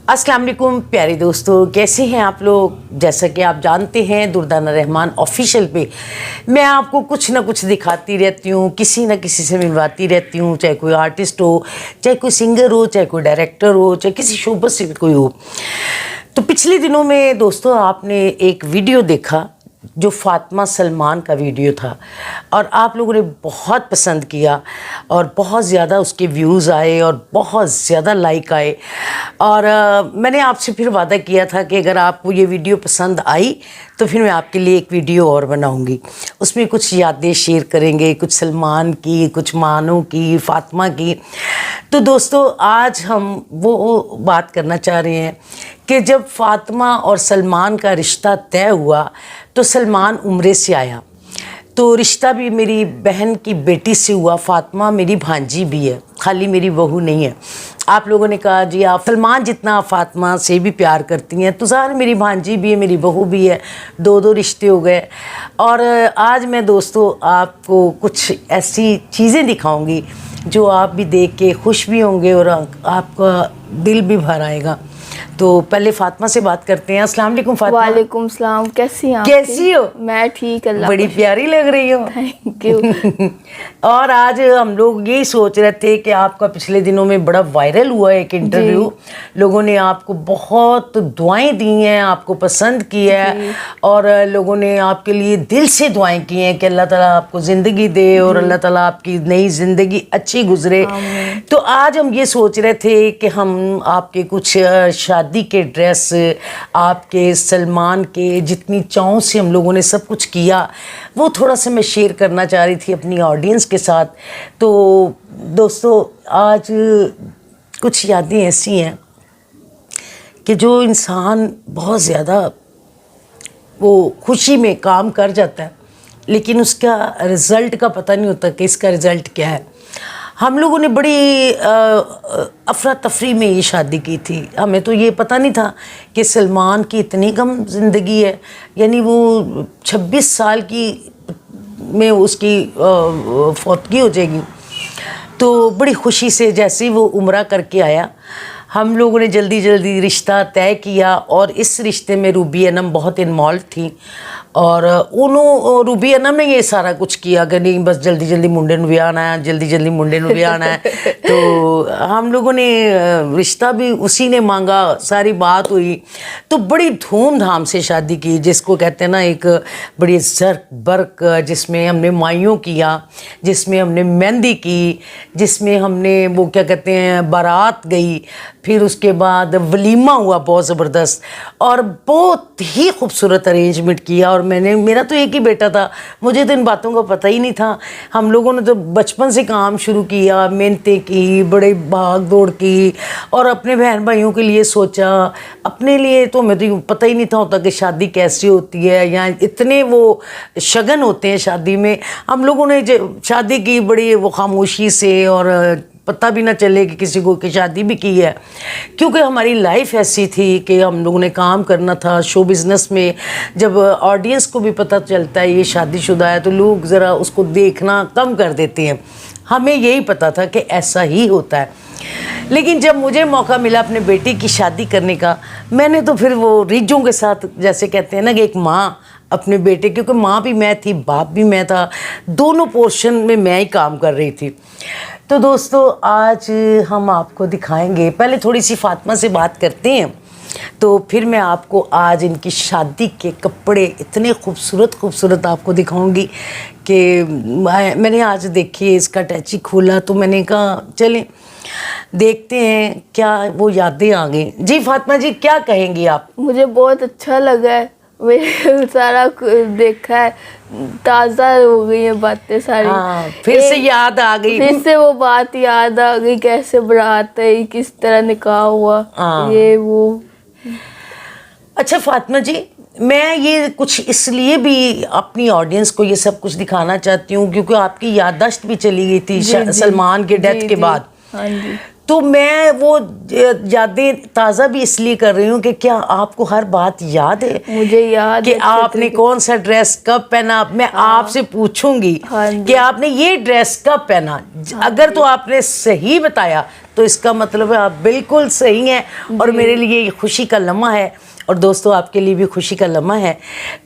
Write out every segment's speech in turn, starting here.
अस्सलाम वालेकुम प्यारे दोस्तों, कैसे हैं आप लोग। जैसा कि आप जानते हैं दुर्दाना रहमान ऑफिशियल पे मैं आपको कुछ ना कुछ दिखाती रहती हूँ, किसी ना किसी से मिलवाती रहती हूँ, चाहे कोई आर्टिस्ट हो, चाहे कोई सिंगर हो, चाहे कोई डायरेक्टर हो, चाहे किसी शोबत से भी कोई हो। तो पिछले दिनों में दोस्तों आपने एक वीडियो देखा जो फातिमा सलमान का वीडियो था और आप लोगों ने बहुत पसंद किया और बहुत ज़्यादा उसके व्यूज़ आए और बहुत ज़्यादा लाइक आए। और मैंने आपसे फिर वादा किया था कि अगर आपको ये वीडियो पसंद आई तो फिर मैं आपके लिए एक वीडियो और बनाऊंगी, उसमें कुछ यादें शेयर करेंगे, कुछ सलमान की, कुछ मानो की, फातिमा की। तो दोस्तों आज हम वो बात करना चाह रहे हैं कि जब फातिमा और सलमान का रिश्ता तय हुआ तो सलमान उम्रे से आया, तो रिश्ता भी मेरी बहन की बेटी से हुआ। फातिमा मेरी भांजी भी है, खाली मेरी बहू नहीं है। आप लोगों ने कहा जी आप सलमान जितना फातिमा से भी प्यार करती हैं, तो ज़ाहिर मेरी भांजी भी है, मेरी बहू भी है, दो दो रिश्ते हो गए। और आज मैं दोस्तों आपको कुछ ऐसी चीज़ें दिखाऊंगी जो आप भी देख के खुश भी होंगे और आपका दिल भी भर आएगा। तो पहले फातिमा से बात करते हैं। अस्सलाम वालेकुम फातिमा। वालेकुम सलाम, कैसी हैं आप? कैसी हो? मैं ठीक, अल्लाह बड़ी प्यारी लग रही हो। Thank you. और आज हम लोग यही सोच रहे थे कि आपका पिछले दिनों में बड़ा वायरल हुआ एक इंटरव्यू, लोगों ने आपको बहुत दुआएं दी हैं, आपको पसंद किया है और लोगों ने आपके लिए दिल से दुआएं की हैं कि अल्लाह ताला आपको ज़िंदगी दे और अल्लाह ताला आपकी नई ज़िंदगी अच्छी गुजरे। तो आज हम ये सोच रहे थे कि हम आपके कुछ शादी के ड्रेस, आपके सलमान के जितनी चाहों से हम लोगों ने सब कुछ किया, वो थोड़ा सा मैं शेयर करना चाह रही थी अपनी ऑडियंस के साथ। तो दोस्तों आज कुछ यादें ऐसी हैं कि जो इंसान बहुत ज़्यादा वो खुशी में काम कर जाता है लेकिन उसका रिज़ल्ट का पता नहीं होता कि इसका रिज़ल्ट क्या है। हम लोगों ने बड़ी अफरा तफरी में ये शादी की थी, हमें तो ये पता नहीं था कि सलमान की इतनी कम ज़िंदगी है, यानी वो 26 साल की में उसकी फौतगी हो जाएगी। तो बड़ी खुशी से जैसे ही वो उम्रा करके आया, हम लोगों ने जल्दी जल्दी रिश्ता तय किया और इस रिश्ते में रूबी अनम बहुत इन्वॉल्व थी और रूबी अनम ने ये सारा कुछ किया कि नहीं बस जल्दी जल्दी मुंडे नूं विआह आना है, जल्दी जल्दी मुंडे नूं विआह आना है। तो हम लोगों ने रिश्ता भी उसी ने मांगा, सारी बात हुई तो बड़ी धूमधाम से शादी की, जिसको कहते हैं ना एक बड़ी ज़र्क बर्क, जिसमें हमने माइयों किया, जिसमें हमने मेहंदी की, जिसमें हमने वो क्या कहते हैं बारात गई, फिर उसके बाद वलीमा हुआ बहुत ज़बरदस्त और बहुत ही खूबसूरत अरेंजमेंट किया। और मेरा तो एक ही बेटा था, मुझे तो इन बातों का पता ही नहीं था। हम लोगों ने तो बचपन से काम शुरू किया, मेहनतें की, बड़े भाग दौड़ की और अपने बहन भाइयों के लिए सोचा। अपने लिए तो हमें तो पता ही नहीं था होता कि शादी कैसी होती है या इतने वो शगन होते हैं शादी में। हम लोगों ने शादी की बड़ी वो खामोशी से और पता भी ना चले कि किसी को की शादी भी की है, क्योंकि हमारी लाइफ ऐसी थी कि हम लोगों ने काम करना था शो बिज़नेस में। जब ऑडियंस को भी पता चलता है ये शादीशुदा है तो लोग ज़रा उसको देखना कम कर देते हैं। हमें यही पता था कि ऐसा ही होता है। लेकिन जब मुझे मौका मिला अपने बेटी की शादी करने का, मैंने तो फिर वो रीझों के साथ, जैसे कहते हैं ना कि एक माँ अपने बेटे, क्योंकि माँ भी मैं थी, बाप भी मैं था, दोनों पोर्शन में मैं ही काम कर रही थी। तो दोस्तों आज हम आपको दिखाएंगे, पहले थोड़ी सी फातिमा से बात करते हैं तो फिर मैं आपको आज इनकी शादी के कपड़े इतने खूबसूरत खूबसूरत आपको दिखाऊंगी कि मैंने आज देखिए इसका अटैची खोला तो मैंने कहा चलें देखते हैं क्या वो यादें आ गई। जी फातिमा जी क्या कहेंगी आप? मुझे बहुत अच्छा लगा है, मैंने सारा देखा है, ताज़ा हो गई है बातें सारी। हाँ, फिर से याद आ गई, फिर से वो बात याद आ गई, कैसे बारात है, किस तरह निकाह हुआ, ये वो। अच्छा फातिमा जी, मैं ये कुछ इसलिए भी अपनी ऑडियंस को ये सब कुछ दिखाना चाहती हूँ क्योंकि आपकी याददाश्त भी चली गई थी सलमान के डेथ के बाद। हाँ जी। तो मैं वो यादें ताज़ा भी इसलिए कर रही हूँ कि क्या आपको हर बात याद है? मुझे याद कि आपने कौन सा ड्रेस कब पहना। मैं आपसे पूछूंगी कि आपने ये ड्रेस कब पहना। अगर तो आपने सही बताया तो इसका मतलब है आप बिल्कुल सही हैं और मेरे लिए ये खुशी का लम्हा है और दोस्तों आपके लिए भी खुशी का लम्हा है।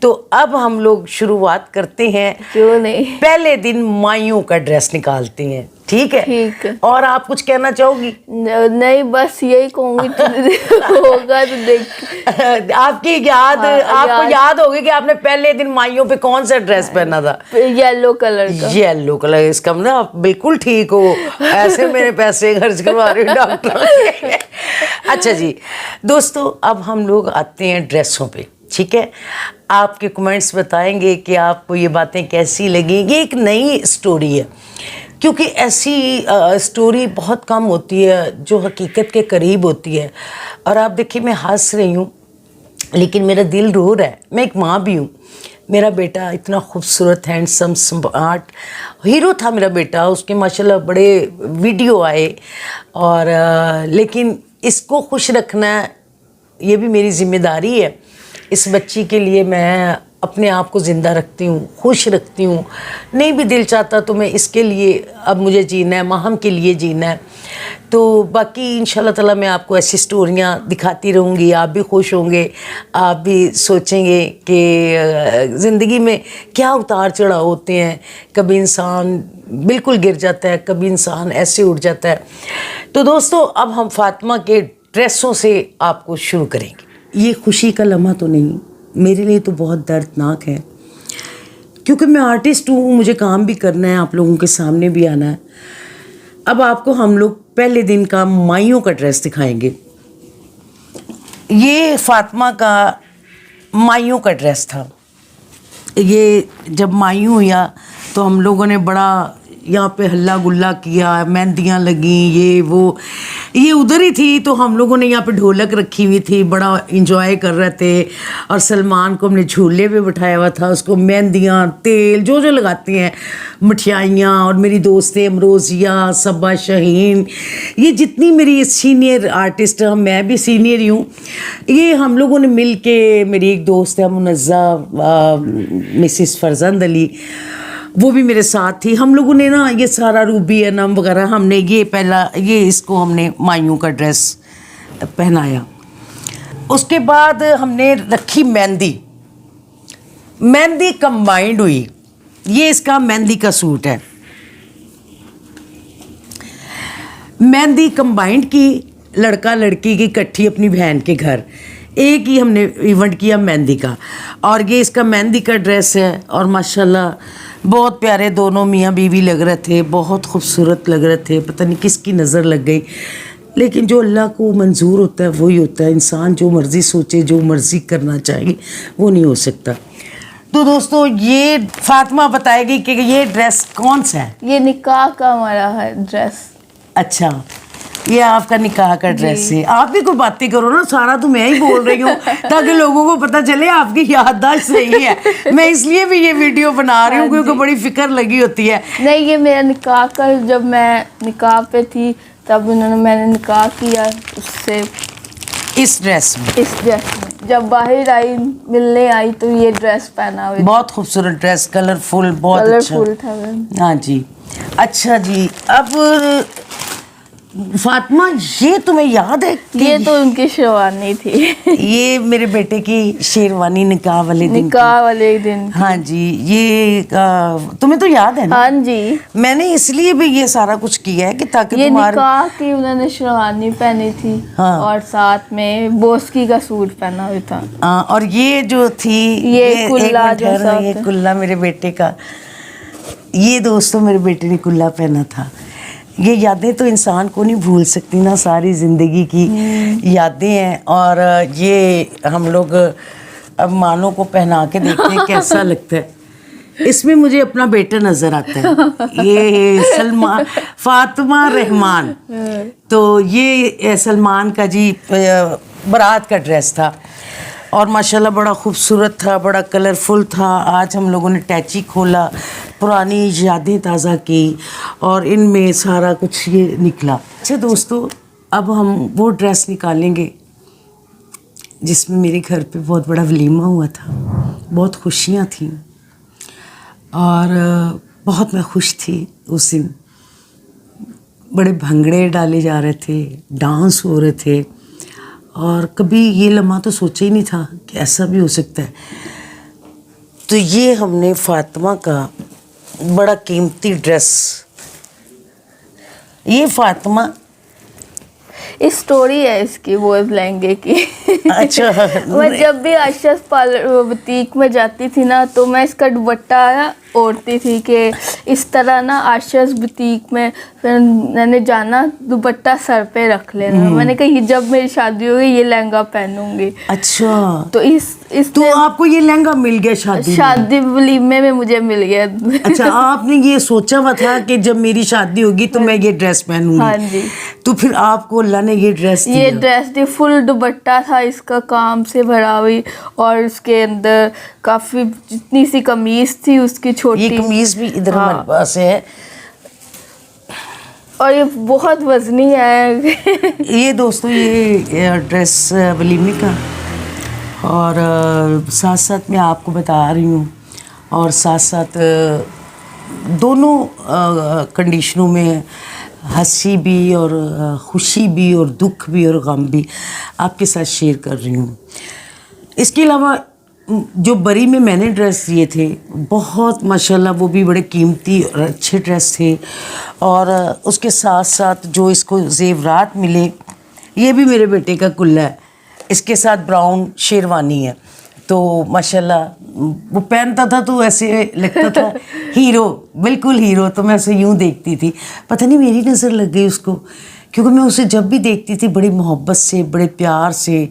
तो अब हम लोग शुरुआत करते हैं। क्यों नहीं। पहले दिन माइयों का ड्रेस निकालते हैं, ठीक है? ठीक है। और आप कुछ कहना चाहोगी? नहीं, बस यही कहूंगी होगा तो देख। आपकी याद आपको याद होगी कि आपने पहले दिन माइयों पे कौन सा ड्रेस पहना था? येलो कलर का। येलो कलर, इसका मतलब आप बिल्कुल ठीक हो, ऐसे मेरे पैसे खर्च करवा रहे हो डॉक्टर। अच्छा जी दोस्तों, अब हम लोग आते हैं ड्रेसों पे, ठीक है? आपके कमेंट्स बताएंगे कि आपको ये बातें कैसी लगी। ये एक नई स्टोरी है क्योंकि ऐसी स्टोरी बहुत कम होती है जो हकीकत के करीब होती है। और आप देखिए मैं हंस रही हूँ लेकिन मेरा दिल रो रहा है। मैं एक माँ भी हूँ। मेरा बेटा इतना खूबसूरत हैंडसम स्मार्ट हीरो था मेरा बेटा, उसके माशाल्लाह बड़े वीडियो आए और लेकिन इसको खुश रखना ये भी मेरी जिम्मेदारी है। इस बच्ची के लिए मैं अपने आप को ज़िंदा रखती हूँ, खुश रखती हूँ। नहीं भी दिल चाहता तो मैं इसके लिए अब मुझे जीना है, माहम के लिए जीना है। तो बाकी इंशाल्लाह ताला मैं आपको ऐसी स्टोरियाँ दिखाती रहूँगी, आप भी खुश होंगे, आप भी सोचेंगे कि ज़िंदगी में क्या उतार चढ़ाव होते हैं। कभी इंसान बिल्कुल गिर जाता है, कभी इंसान ऐसे उठ जाता है। तो दोस्तों अब हम फातिमा के ड्रेसों से आपको शुरू करेंगे। ये खुशी का लम्हा तो नहीं, मेरे लिए तो बहुत दर्दनाक है क्योंकि मैं आर्टिस्ट हूँ, मुझे काम भी करना है, आप लोगों के सामने भी आना है। अब आपको हम लोग पहले दिन का माइयों का ड्रेस दिखाएंगे। ये फातिमा का माइयों का ड्रेस था। ये जब माइयों हुआ तो हम लोगों ने बड़ा यहाँ पे हल्ला गुल्ला किया, मेहंदियाँ लगी, ये वो। ये उधर ही थी तो हम लोगों ने यहाँ पे ढोलक रखी हुई थी, बड़ा इंजॉय कर रहे थे। और सलमान को हमने झूले पे बिठाया हुआ था, उसको मेहंदियाँ, तेल जो जो लगाती हैं, मिठाइयाँ। और मेरी दोस्तें अमरोज़िया, सबा, शाहीन, ये जितनी मेरी सीनियर आर्टिस्ट हैं, मैं भी सीनियर ही हूँ, ये हम लोगों ने मिल के, मेरी एक दोस्त है मुनज़्ज़ा मिसिस फरजंद अली, वो भी मेरे साथ थी। हम लोगों ने ना ये सारा रूबी अनम वगैरह हमने ये पहला ये इसको हमने माइयों का ड्रेस पहनाया। उसके बाद हमने रखी मेहंदी। मेहंदी कंबाइंड हुई। ये इसका मेहंदी का सूट है। मेहंदी कंबाइंड की, लड़का लड़की की इकट्ठी अपनी बहन के घर, एक ही हमने इवेंट किया मेहंदी का। और ये इसका मेहंदी का ड्रेस है और माशाल्लाह बहुत प्यारे दोनों मियाँ बीवी लग रहे थे, बहुत खूबसूरत लग रहे थे। पता नहीं किसकी नज़र लग गई, लेकिन जो अल्लाह को मंजूर होता है वही होता है। इंसान जो मर्ज़ी सोचे, जो मर्ज़ी करना चाहिए, वो नहीं हो सकता। तो दोस्तों ये फातिमा बताएगी कि ये ड्रेस कौन सा है। ये निकाह का हमारा है ड्रेस। अच्छा, ये आपका निकाह का ड्रेस है। आप भी कोई बातें करो ना, सारा तो मैं ही बोल रही हूँ ताकि लोगों को पता चले आपकी याददाश्त सही है। मैं इसलिए भी ये वीडियो बना रही हूँ क्योंकि बड़ी फिक्र लगी होती है। नहीं, ये मेरा निकाह का, जब मैं निकाह पे थी तब मैंने निकाह किया उससे, इस ड्रेस में। इस ड्रेस में जब बाहर आई, मिलने आई तो ये ड्रेस पहना हुआ। बहुत खूबसूरत ड्रेस, कलरफुल, बहुत कलरफुल अच्छा था। हाँ जी। अच्छा जी, अब फातिमा ये तुम्हें याद है कि ये तो उनकी शेरवानी थी। ये मेरे बेटे की शेरवानी निकाह वाले दिन, निकाह वाले दिन। हाँ जी, ये तुम्हें तो याद है ना? हाँ जी। मैंने इसलिए भी ये सारा कुछ किया है कि ताकि ये तुम्हारे निकाह की उन्होंने शेरवानी पहनी थी। हाँ। और साथ में बोस्की का सूट पहना हुआ था। और ये जो थी ये कुल्ला एक मिनट जैसा ठहरो, ये होता है। कुल्ला मेरे बेटे का। ये दोस्तों मेरे बेटे ने कुल्ला पहना था। ये यादें तो इंसान को नहीं भूल सकती ना, सारी ज़िंदगी की यादें हैं। और ये हम लोग अब मानो को पहना के देखते हैं कैसा लगता है। इसमें मुझे अपना बेटा नज़र आता है। ये फातिमा रहमान, तो ये सलमान का जी बारात का ड्रेस था और माशाल्लाह बड़ा खूबसूरत था, बड़ा कलरफुल था। आज हम लोगों ने टैची खोला, पुरानी यादें ताज़ा की और इनमें सारा कुछ ये निकला। अच्छा दोस्तों, अब हम वो ड्रेस निकालेंगे जिसमें मेरे घर पे बहुत बड़ा वलीमा हुआ था, बहुत खुशियाँ थीं और बहुत मैं खुश थी उस दिन। बड़े भंगड़े डाले जा रहे थे, डांस हो रहे थे, और कभी ये लम्हा तो सोचा ही नहीं था कि ऐसा भी हो सकता है। तो ये हमने फातिमा का बड़ा कीमती ड्रेस, ये फातिमा इस स्टोरी है इसकी, वो लहंगे की। अच्छा। मैं जब भी आशीष पार्लर बुटीक में जाती थी ना, तो मैं इसका दुपट्टा ओढ़ती थी कि इस तरह ना आशीष बुटीक में फिर मैंने जाना, दुपट्टा सर पे रख लेना। मैंने कहा जब मेरी शादी होगी ये लहंगा पहनूंगी। अच्छा, तो इस तो आपको ये लहंगा मिल गया शादी वलीमे में मुझे मिल गया। अच्छा, आपने ये सोचा हुआ था कि जब मेरी शादी होगी तो मैं ये ड्रेस पहनूंगी? हाँ जी। तो फिर आपको अल्लाह ने ये ड्रेस दिया? ये ड्रेस दी, फुल दुपट्टा था इसका, काम से भरा हुई, और उसके अंदर काफी जितनी सी कमीज थी उसकी छोटी, ये कमीज भी इधर हमारे पास है, और ये बहुत वजनी है। ये दोस्तों ये ड्रेस वलीमे का, और साथ साथ मैं आपको बता रही हूँ, और साथ साथ दोनों कंडीशनों में हंसी भी और खुशी भी और दुख भी और गम भी आपके साथ शेयर कर रही हूँ। इसके अलावा जो बरी में मैंने ड्रेस दिए थे, बहुत माशाल्लाह वो भी बड़े कीमती और अच्छे ड्रेस थे, और उसके साथ साथ जो इसको जेवरात मिले, ये भी मेरे बेटे का कुल्ला है, इसके साथ ब्राउन शेरवानी है। तो माशाल्लाह वो पहनता था तो ऐसे लगता था हीरो, बिल्कुल हीरो। तो मैं उसे यूँ देखती थी, पता नहीं मेरी नज़र लग गई उसको, क्योंकि मैं उसे जब भी देखती थी बड़ी मोहब्बत से, बड़े प्यार से,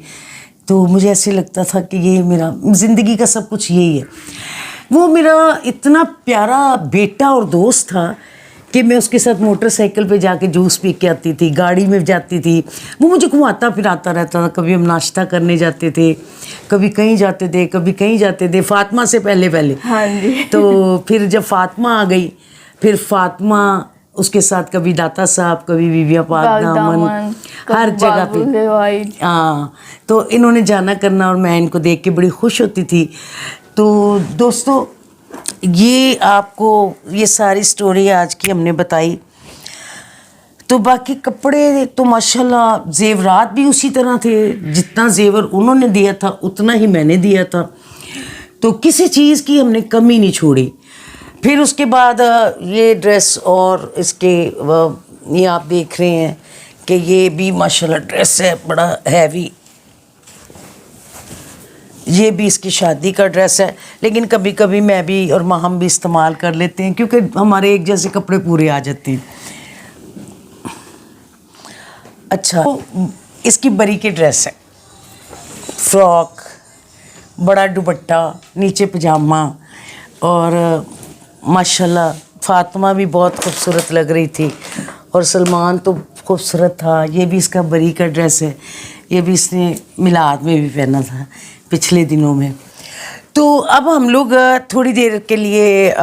तो मुझे ऐसे लगता था कि ये मेरा ज़िंदगी का सब कुछ यही है। वो मेरा इतना प्यारा बेटा और दोस्त था कि मैं उसके साथ मोटरसाइकिल पे जाके जूस पी के आती थी, गाड़ी में जाती थी, वो मुझे घुमाता फिराता रहता था। कभी हम नाश्ता करने जाते थे, कभी कहीं जाते थे, कभी कहीं जाते थे, फातिमा से पहले। हाँ जी। तो फिर जब फातिमा आ गई, फिर फातिमा उसके साथ कभी दाता साहब, कभी बीबिया पाक दामन, हर जगह पे। हाँ, तो इन्होंने जाना करना, और मैं इनको देख के बड़ी खुश होती थी। तो दोस्तों, ये आपको ये सारी स्टोरी आज की हमने बताई। तो बाकी कपड़े तो माशाल्लाह, जेवरात भी उसी तरह थे, जितना जेवर उन्होंने दिया था उतना ही मैंने दिया था, तो किसी चीज़ की हमने कमी नहीं छोड़ी। फिर उसके बाद ये ड्रेस, और इसके ये आप देख रहे हैं कि ये भी माशाल्लाह ड्रेस है, बड़ा हैवी, ये भी इसकी शादी का ड्रेस है, लेकिन कभी कभी मैं भी और हम भी इस्तेमाल कर लेते हैं, क्योंकि हमारे एक जैसे कपड़े पूरे आ जाते हैं। अच्छा, तो इसकी बरी की ड्रेस है, फ्रॉक, बड़ा दुपट्टा, नीचे पजामा, और माशाल्लाह फातिमा भी बहुत खूबसूरत लग रही थी, और सलमान तो खूबसूरत था। ये भी इसका बरी का ड्रेस है, ये भी इसने मिलाद में भी पहना था पिछले दिनों में। तो अब हम लोग थोड़ी देर के लिए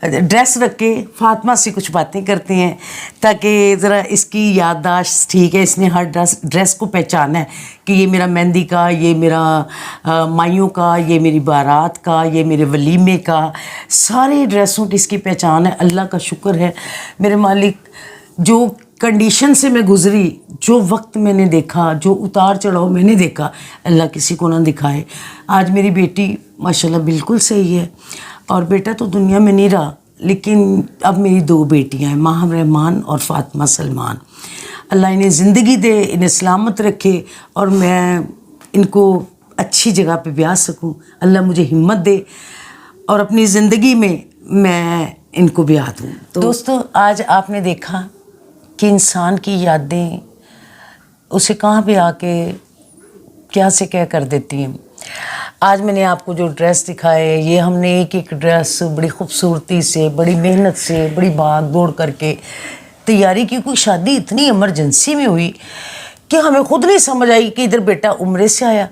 ड्रेस रख के फातिमा से कुछ बातें करते हैं, ताकि ज़रा इसकी याददाश्त ठीक है। इसने हर ड्रेस को पहचाना है कि ये मेरा मेहंदी का, ये मेरा माइयों का, ये मेरी बारात का, ये मेरे वलीमे का, सारे ड्रेसों की इसकी पहचान है। अल्लाह का शुक्र है मेरे मालिक, जो कंडीशन से मैं गुज़री, जो वक्त मैंने देखा, जो उतार चढ़ाव मैंने देखा, अल्लाह किसी को ना दिखाए। आज मेरी बेटी माशाल्लाह बिल्कुल सही है, और बेटा तो दुनिया में नहीं रहा, लेकिन अब मेरी 2 बेटियां हैं, माहम रहमान और फातिमा सलमान। अल्लाह इन्हें ज़िंदगी दे, इन्हें सलामत रखे, और मैं इनको अच्छी जगह पे ब्याह सकूं। अल्लाह मुझे हिम्मत दे, और अपनी ज़िंदगी में मैं इनको ब्याह दूँ। तो दोस्तों, आज आपने देखा कि इंसान की यादें उसे कहाँ पे आके क्या से क्या कर देती हैं। आज मैंने आपको जो ड्रेस दिखाए, ये हमने एक एक ड्रेस बड़ी खूबसूरती से, बड़ी मेहनत से, बड़ी भाग दौड़ करके तैयारी की। कोई शादी इतनी इमरजेंसी में हुई कि हमें खुद नहीं समझ आई कि इधर बेटा उम्रे से आया,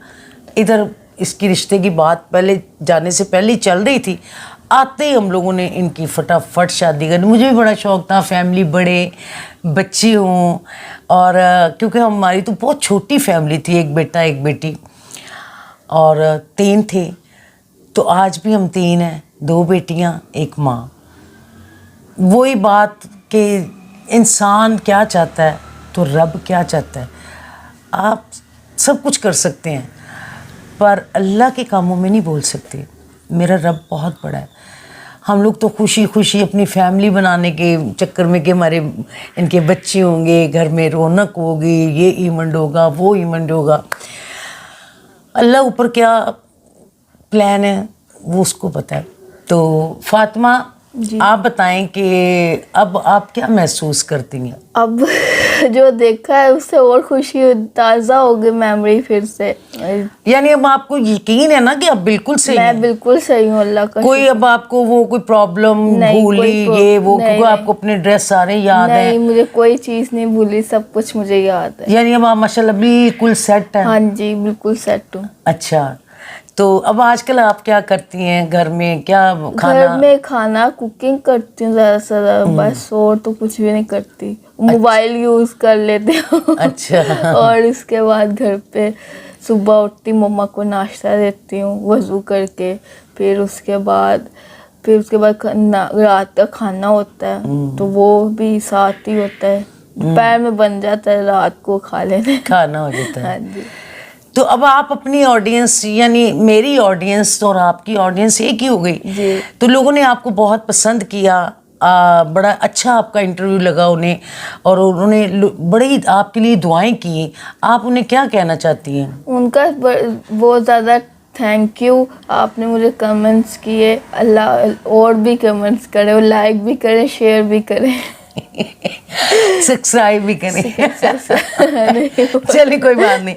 इधर इसकी रिश्ते की बात पहले जाने से पहले ही चल रही थी। आते ही हम लोगों ने इनकी फटाफट शादी करनी। मुझे भी बड़ा शौक़ था, फैमिली बड़े बच्चे हों, और क्योंकि हमारी तो बहुत छोटी फैमिली थी, एक बेटा एक बेटी और 3 थे। तो आज भी हम 3 हैं, 2 बेटियां 1 माँ। वही बात कि इंसान क्या चाहता है तो रब क्या चाहता है। आप सब कुछ कर सकते हैं पर अल्लाह के कामों में नहीं बोल सकते। मेरा रब बहुत बड़ा है। हम लोग तो खुशी खुशी अपनी फैमिली बनाने के चक्कर में कि हमारे इनके बच्चे होंगे, घर में रौनक होगी, ये इवेंट होगा, वो इवेंट होगा। अल्लाह ऊपर क्या प्लान है वो उसको पता है। तो फातिमा आप बताएं कि अब आप क्या महसूस करती हैं? अब जो देखा है उससे और खुशी ताज़ा हो गई, मेमोरी फिर से। यानी अब आपको यकीन है ना कि आप बिल्कुल सही मैं हैं? बिल्कुल सही हूँ, अल्लाह का कोई अब आपको वो कोई प्रॉब्लम नहीं, भूली कोई ये वो नहीं, क्योंकि नहीं। आपको अपने ड्रेस सारे याद नहीं, हैं? मुझे कोई चीज़ नहीं भूली, सब कुछ मुझे याद है। यानी अब आप माशाल्लाह बिल्कुल सेट हैं। हाँ जी, बिल्कुल सेट हूँ। अच्छा, तो अब आजकल आप क्या करती हैं घर में, क्या खाना? घर में खाना कुकिंग करती हूँ ज़्यादा से ज़्यादा, बस और तो कुछ भी नहीं करती। मोबाइल यूज़ कर लेते हो। अच्छा। और इसके बाद घर पे सुबह उठती मम्मा को नाश्ता देती हूँ वज़ू करके, फिर उसके बाद रात का खाना होता है तो वो भी साथ ही होता है। दोपहर में बन जाता है, रात को खा लेते खाना हो जाता है। हाँ जी। तो अब आप अपनी ऑडियंस यानी मेरी ऑडियंस और आपकी ऑडियंस एक ही हो गई जी। तो लोगों ने आपको बहुत पसंद किया, बड़ा अच्छा आपका इंटरव्यू लगा उन्हें और उन्होंने बड़ी आपके लिए दुआएं की। आप उन्हें क्या कहना चाहती हैं? उनका बहुत ज़्यादा थैंक यू, आपने मुझे कमेंट्स किए। अल्लाह और भी कमेंट्स करें और लाइक भी करें, शेयर भी करें, सब्सक्राइब भी करें। चलिए कोई बात नहीं।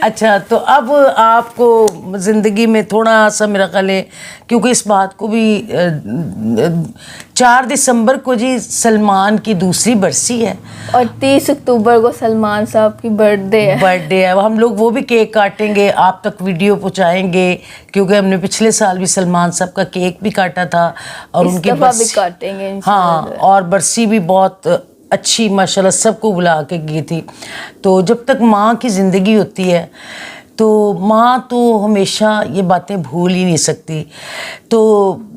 अच्छा, तो अब आपको ज़िंदगी में थोड़ा सा मेरा ख्याल है क्योंकि इस बात को भी 4 दिसंबर को जी सलमान की दूसरी बरसी है और 30 अक्टूबर को सलमान साहब की बर्थडे है। हम लोग वो भी केक काटेंगे, आप तक वीडियो पहुंचाएंगे क्योंकि हमने पिछले साल भी सलमान साहब का केक भी काटा था और उनकी भी काटेंगे हाँ, और बरसी भी बहुत अच्छी माशाल्लाह सबको बुला के की थी। तो जब तक माँ की ज़िंदगी होती है तो माँ तो हमेशा ये बातें भूल ही नहीं सकती। तो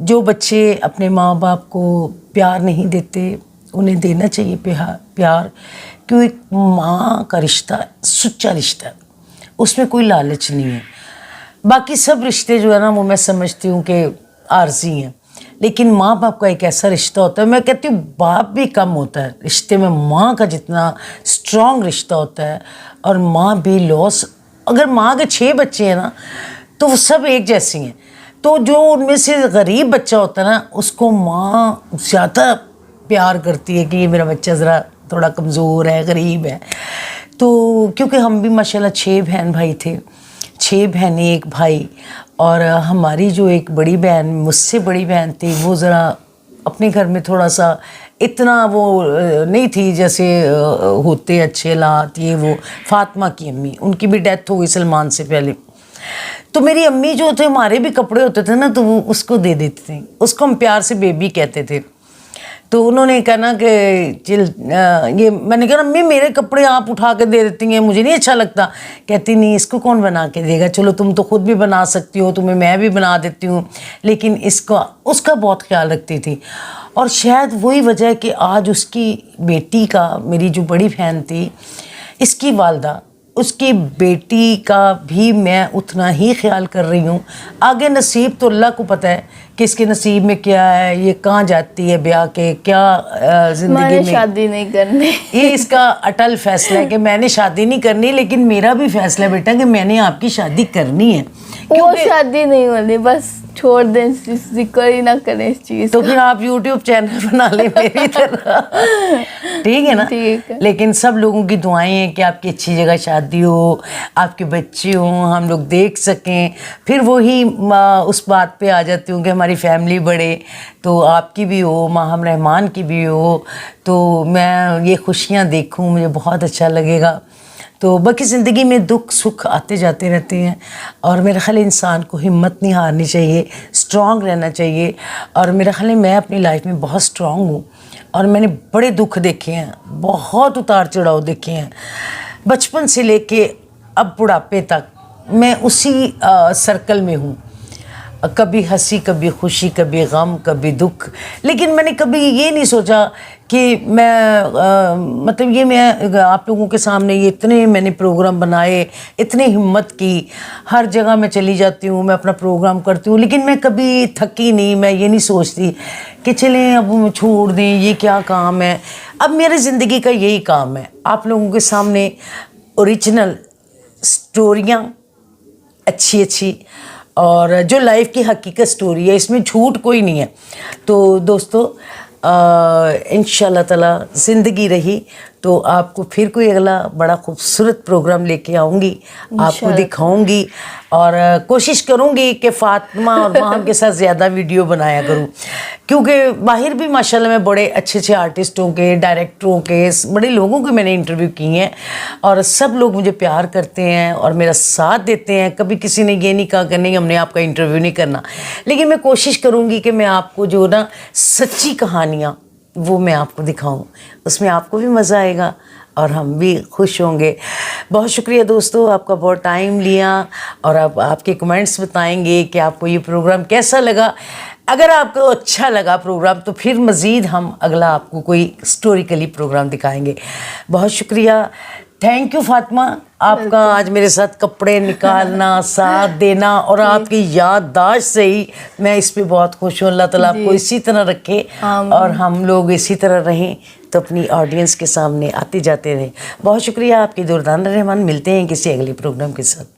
जो बच्चे अपने माँ बाप को प्यार नहीं देते उन्हें देना चाहिए प्यार क्योंकि एक माँ का रिश्ता सच्चा रिश्ता है, उसमें कोई लालच नहीं है। बाकी सब रिश्ते जो है ना वो मैं समझती हूँ कि आर्जी हैं, लेकिन माँ बाप का एक ऐसा रिश्ता होता है, मैं कहती हूँ बाप भी कम होता है रिश्ते में, माँ का जितना स्ट्रॉन्ग रिश्ता होता है। और माँ भी लॉस, अगर माँ के 6 बच्चे हैं ना तो वो सब एक जैसी हैं। तो जो उनमें से गरीब बच्चा होता है ना उसको माँ ज़्यादा प्यार करती है कि ये मेरा बच्चा ज़रा थोड़ा कमज़ोर है, गरीब है। तो क्योंकि हम भी माशाल्लाह 6 बहन भाई थे, 6 बहनें 1 भाई। और हमारी जो एक बड़ी बहन मुझसे बड़ी बहन थी वो ज़रा अपने घर में थोड़ा सा इतना वो नहीं थी जैसे होते अच्छे हालात ये वो। फातिमा की अम्मी, उनकी भी डेथ हो गई सलमान से पहले। तो मेरी अम्मी जो थे, हमारे भी कपड़े होते थे ना तो वो उसको दे देते थे, उसको हम प्यार से बेबी कहते थे। तो उन्होंने कहा ना कि ये मैंने कहा अम्मी मेरे कपड़े आप उठा के दे देती हैं, मुझे नहीं अच्छा लगता। कहती नहीं इसको कौन बना के देगा, चलो तुम तो खुद भी बना सकती हो, तुम्हें मैं भी बना देती हूँ। लेकिन उसका बहुत ख्याल रखती थी और शायद वही वजह है कि आज उसकी बेटी का, मेरी जो बड़ी बहन थी इसकी वालदा, उसकी बेटी का भी मैं उतना ही ख्याल कर रही हूँ। आगे नसीब तो अल्लाह को पता है कि इसके नसीब में क्या है, ये कहाँ जाती है ब्याह के, क्या ज़िंदगी में शादी नहीं करनी। ये इसका अटल फैसला है कि मैंने शादी नहीं करनी, लेकिन मेरा भी फैसला है बेटा कि मैंने आपकी शादी करनी है। वो शादी नहीं होनी, बस छोड़ दें, जिक्र ही ना करें इस चीज़। तो फिर आप YouTube चैनल बना लें मेरी तरह, ठीक है ना? ठीक है। लेकिन सब लोगों की दुआएं हैं कि आपकी अच्छी जगह शादी हो, आपके बच्चे हों, हम लोग देख सकें। फिर वही उस बात पे आ जाती हूँ कि हमारी फैमिली बढ़े, तो आपकी भी हो, माहम रहमान की भी हो, तो मैं ये खुशियाँ देखूँ, मुझे बहुत अच्छा लगेगा। तो बाकी ज़िंदगी में दुख सुख आते जाते रहते हैं और मेरा ख्याल इंसान को हिम्मत नहीं हारनी चाहिए, स्ट्रॉन्ग रहना चाहिए। और मेरा ख्याल मैं अपनी लाइफ में बहुत स्ट्रॉन्ग हूँ और मैंने बड़े दुख देखे हैं, बहुत उतार चढ़ाव देखे हैं। बचपन से लेके अब बुढ़ापे तक मैं उसी सर्कल में हूँ, कभी हंसी, कभी खुशी, कभी गम, कभी दुख। लेकिन मैंने कभी ये नहीं सोचा कि मैं मतलब ये मैं आप लोगों के सामने ये इतने मैंने प्रोग्राम बनाए, इतनी हिम्मत की, हर जगह मैं चली जाती हूँ, मैं अपना प्रोग्राम करती हूँ, लेकिन मैं कभी थकी नहीं। मैं ये नहीं सोचती कि चलें अब हम छोड़ दें, ये क्या काम है। अब मेरी ज़िंदगी का यही काम है, आप लोगों के सामने ओरिजिनल स्टोरियाँ अच्छी अच्छी और जो लाइफ की हकीकत स्टोरी है, इसमें झूठ कोई नहीं है। तो दोस्तों इंशाल्लाह ताला ज़िंदगी रही तो आपको फिर कोई अगला बड़ा खूबसूरत प्रोग्राम लेके आऊँगी, आपको दिखाऊंगी और कोशिश करूँगी कि फ़ातिमा और माहम के साथ ज़्यादा वीडियो बनाया करूँ, क्योंकि बाहर भी माशाल्लाह में बड़े अच्छे अच्छे आर्टिस्टों के, डायरेक्टरों के, बड़े लोगों के मैंने इंटरव्यू किए हैं और सब लोग मुझे प्यार करते हैं और मेरा साथ देते हैं। कभी किसी ने ये नहीं कहा कि नहीं हमने आपका इंटरव्यू नहीं करना, लेकिन मैं कोशिश करूँगी कि मैं आपको जो ना सच्ची कहानियाँ वो मैं आपको दिखाऊं, उसमें आपको भी मज़ा आएगा और हम भी खुश होंगे। बहुत शुक्रिया दोस्तों, आपका बहुत टाइम लिया और आप आपके कमेंट्स बताएंगे कि आपको ये प्रोग्राम कैसा लगा। अगर आपको अच्छा लगा प्रोग्राम तो फिर मज़ीद हम अगला आपको कोई स्टोरिकली प्रोग्राम दिखाएंगे। बहुत शुक्रिया, थैंक यू फातिमा, आपका आज मेरे साथ कपड़े निकालना, साथ देना और आपकी याददाश्त से ही मैं इस पे बहुत खुश हूँ। अल्लाह ताला आपको इसी तरह रखे और हम लोग इसी तरह रहें तो अपनी ऑडियंस के सामने आते जाते रहें। बहुत शुक्रिया आपकी, दुर्दान रहमान। मिलते हैं किसी अगले प्रोग्राम के साथ।